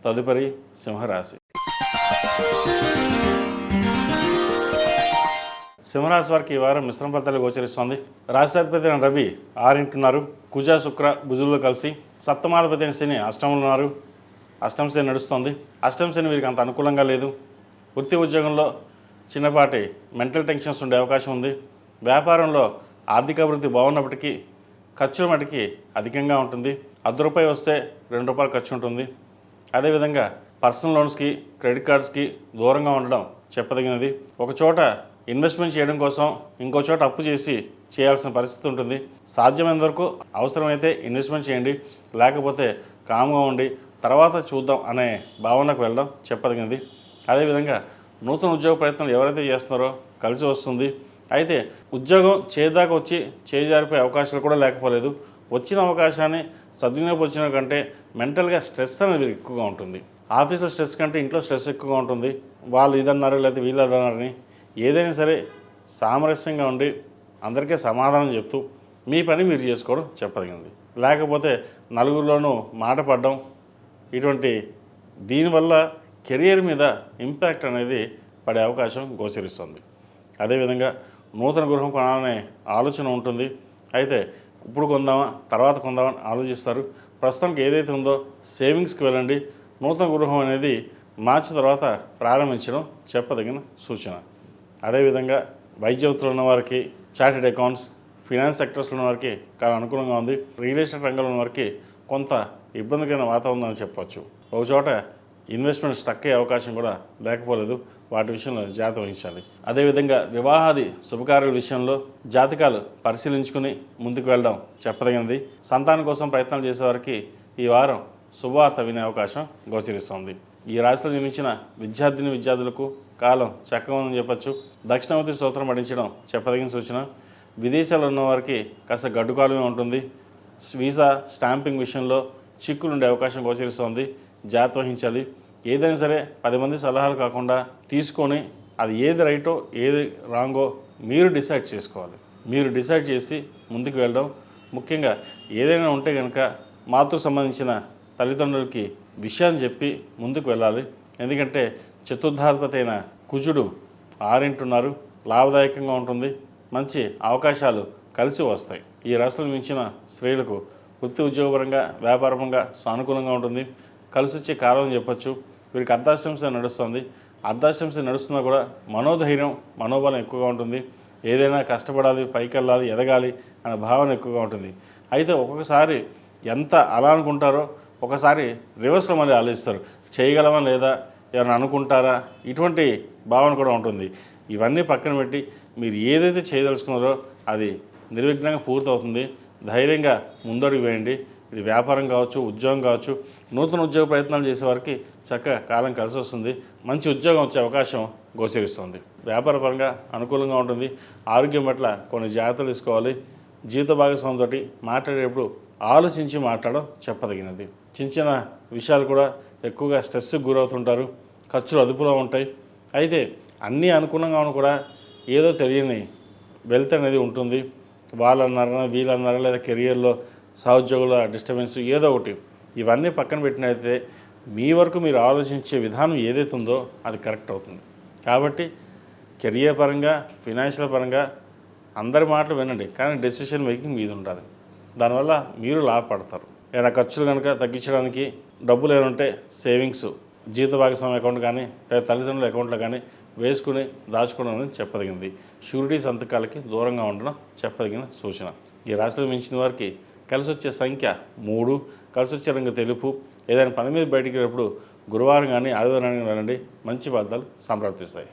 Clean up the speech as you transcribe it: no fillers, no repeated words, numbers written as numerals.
తదుపరి సింహరాశి. సింహరాశి వారికి ఈ వారం మిశ్రమ ఫలితాలు గోచరిస్తోంది. రాష్ట్రాధిపతి అయిన రవి 6 ఉన్నారు. కుజ శుక్ర బుధుల్లో కలిసి సప్తమాధిపతి అయిన శని అష్టమంలో ఉన్నారు. అష్టమ శని నడుస్తోంది. అష్టమ శని వీరికి అంత అనుకూలంగా లేదు. వృత్తి ఉద్యోగంలో చిన్నపాటి మెంటల్ టెన్షన్స్ ఉండే అవకాశం ఉంది. వ్యాపారంలో ఆర్థిక అభివృద్ధి బాగున్నప్పటికీ ఖర్చుల మటుకి అధికంగా ఉంటుంది. ₹1 వస్తే ₹2 ఖర్చు ఉంటుంది. అదేవిధంగా పర్సనల్ లోన్స్కి క్రెడిట్ కార్డ్స్కి దూరంగా ఉండడం చెప్పదగినది. ఒక చోట ఇన్వెస్ట్మెంట్ చేయడం కోసం ఇంకో చోట అప్పు చేసి చేయాల్సిన పరిస్థితి ఉంటుంది. సాధ్యమైనంత వరకు అవసరమైతే ఇన్వెస్ట్మెంట్ చేయండి, లేకపోతే కామ్గా ఉండి తర్వాత చూద్దాం అనే భావనకు వెళ్ళడం చెప్పదగినది. అదేవిధంగా నూతన ఉద్యోగ ప్రయత్నాలు ఎవరైతే చేస్తున్నారో కలిసి వస్తుంది. అయితే ఉద్యోగం చేదాకా వచ్చి చేజారిపోయే అవకాశాలు కూడా లేకపోలేదు. వచ్చిన అవకాశాన్ని సద్వినియోగపరిచిన కంటే మెంటల్గా స్ట్రెస్ అనేది ఎక్కువగా ఉంటుంది. ఆఫీస్లో స్ట్రెస్ కంటే ఇంట్లో స్ట్రెస్ ఎక్కువగా ఉంటుంది. వాళ్ళు ఇదన్నారు లేకపోతే వీళ్ళు అదన్నారని ఏదైనా సరే సామరస్యంగా ఉండి అందరికీ సమాధానం చెప్తూ మీ పని మీరు చేసుకోవడం చెప్పదగినది. లేకపోతే నలుగురిలోనూ మాట పడడం, ఇటువంటి దీనివల్ల కెరియర్ మీద ఇంపాక్ట్ అనేది పడే అవకాశం గోచరిస్తుంది. అదేవిధంగా నూతన గృహం కొనాలనే ఆలోచన ఉంటుంది. అయితే ఇప్పుడు కొందామా తర్వాత కొందామా అని ఆలోచిస్తారు. ప్రస్తుతానికి ఏదైతే ఉందో సేవింగ్స్కి వెళ్ళండి. నూతన గృహం అనేది మార్చి తర్వాత ప్రారంభించడం చెప్పదగిన సూచన. అదేవిధంగా వైద్య వృత్తులు ఉన్న వారికి, చార్టెడ్ అకౌంట్స్, ఫినాన్స్ సెక్టర్స్లో ఉన్న వారికి చాలా అనుకూలంగా ఉంది. రియల్ ఎస్టేట్ రంగంలో ఉన్న వారికి కొంత ఇబ్బందికరమైన వాతావరణం అని చెప్పవచ్చు. ఒక చోట ఇన్వెస్ట్మెంట్ స్టక్ అయ్యే అవకాశం కూడా లేకపోలేదు. వాటి విషయంలో జాగ్రత్త వహించాలి. అదేవిధంగా వివాహాది శుభకార్యాల విషయంలో జాతకాలు పరిశీలించుకుని ముందుకు వెళ్ళడం చెప్పదగినది. సంతానం కోసం ప్రయత్నాలు చేసేవారికి ఈ వారం శుభవార్త వినే అవకాశం గోచరిస్తోంది. ఈ రాశిలో జన్మించిన విద్యార్థులకు కాలం చక్కగా ఉందని చెప్పచ్చు. దక్షిణామూర్తి స్తోత్రం పఠించడం చెప్పదగిన సూచన. విదేశాల్లో ఉన్న వారికి కాస్త గడ్డుకాలమే ఉంటుంది. వీసా స్టాంపింగ్ విషయంలో చిక్కులు ఉండే అవకాశం గోచరిస్తోంది. జాగ్రత్త వహించాలి. ఏదైనా సరే 10 మంది సలహాలు కాకుండా తీసుకొని అది ఏది రైటో ఏది రాంగో మీరు డిసైడ్ చేసుకోవాలి. మీరు డిసైడ్ చేసి ముందుకు వెళ్ళడం. ముఖ్యంగా ఏదైనా ఉంటే కనుక మాతృ సంబంధించిన తల్లిదండ్రులకి విషయాన్ని చెప్పి ముందుకు వెళ్ళాలి. ఎందుకంటే చతుర్థాధిపతి అయిన కుజుడు 6 ఉన్నారు. లాభదాయకంగా ఉంటుంది. మంచి అవకాశాలు కలిసి వస్తాయి. ఈ రాష్ట్రంలో మించిన స్త్రీలకు వృత్తి ఉద్యోగపరంగా వ్యాపారపరంగా సానుకూలంగా ఉంటుంది. కలిసి వచ్చే కాలం అని చెప్పచ్చు. వీరికి అర్ధాష్టంశ నడుస్తుంది. అర్ధాష్టంశ నడుస్తున్నా కూడా మనోధైర్యం మనోబలం ఎక్కువగా ఉంటుంది. ఏదైనా కష్టపడాలి, పైకి వెళ్ళాలి, ఎదగాలి అనే భావన ఎక్కువగా ఉంటుంది. అయితే ఒక్కొక్కసారి ఎంత అలా అనుకుంటారో ఒకసారి రివర్స్లో మళ్ళీ ఆలోచిస్తారు. చేయగలమా లేదా, ఏమైనా అనుకుంటారా, ఇటువంటి భావన కూడా ఉంటుంది. ఇవన్నీ పక్కన పెట్టి మీరు ఏదైతే చేయదలుచుకున్నారో అది నిర్విఘ్నంగా పూర్తవుతుంది. ధైర్యంగా ముందడుగు వేయండి. ఇది వ్యాపారం కావచ్చు, ఉద్యోగం కావచ్చు. నూతన ఉద్యోగ ప్రయత్నాలు చేసేవారికి చక్కగా కాలం కలిసి వస్తుంది. మంచి ఉద్యోగం వచ్చే అవకాశం గోచరిస్తుంది. వ్యాపారపరంగా అనుకూలంగా ఉంటుంది. ఆరోగ్యం పట్ల కొన్ని జాగ్రత్తలు తీసుకోవాలి. జీవిత భాగస్వామితో మాట్లాడేటప్పుడు ఆలోచించి మాట్లాడడం చెప్పదగినది. చిన్న చిన్న విషయాలు కూడా ఎక్కువగా స్ట్రెస్కి గురవుతుంటారు. ఖర్చులు అదుపులో ఉంటాయి. అయితే అన్నీ అనుకూలంగా ఉన్న కూడా ఏదో తెలియని వెల్త్ అనేది ఉంటుంది. వాళ్ళన్నారా వీళ్ళన్నారా లేదా కెరియర్లో సహోద్యోగుల డిస్టర్బెన్స్ ఏదో ఒకటి. ఇవన్నీ పక్కన పెట్టినైతే మీ వరకు మీరు ఆలోచించే విధానం ఏదైతే ఉందో అది కరెక్ట్ అవుతుంది. కాబట్టి కెరియర్ పరంగా ఫినాన్షియల్ పరంగా అందరి మాటలు వినండి, కానీ డెసిషన్ మేకింగ్ మీద ఉండాలి. దానివల్ల మీరు లాభపడతారు. ఏదైనా ఖర్చులు కనుక తగ్గించడానికి డబ్బులు ఏమైనా ఉంటే సేవింగ్స్ జీవిత భాగస్వామి అకౌంట్ కానీ లేదా తల్లిదండ్రుల అకౌంట్లో కానీ వేసుకుని దాచుకోవడం అనేది చెప్పదగింది. షూరిటీ సంతకాలకి దూరంగా ఉండడం చెప్పదగిన సూచన. ఈ రాశిలో మించిన వారికి కలిసి వచ్చే సంఖ్య 3, కలిసి వచ్చే రంగు తెలుపు. ఏదైనా పని మీద బయటికి వెళ్ళినప్పుడు గురువారం కానీ ఆదివారం కానీ వెళ్ళండి. మంచి ఫలితాలు సంప్రాప్తిస్తాయి.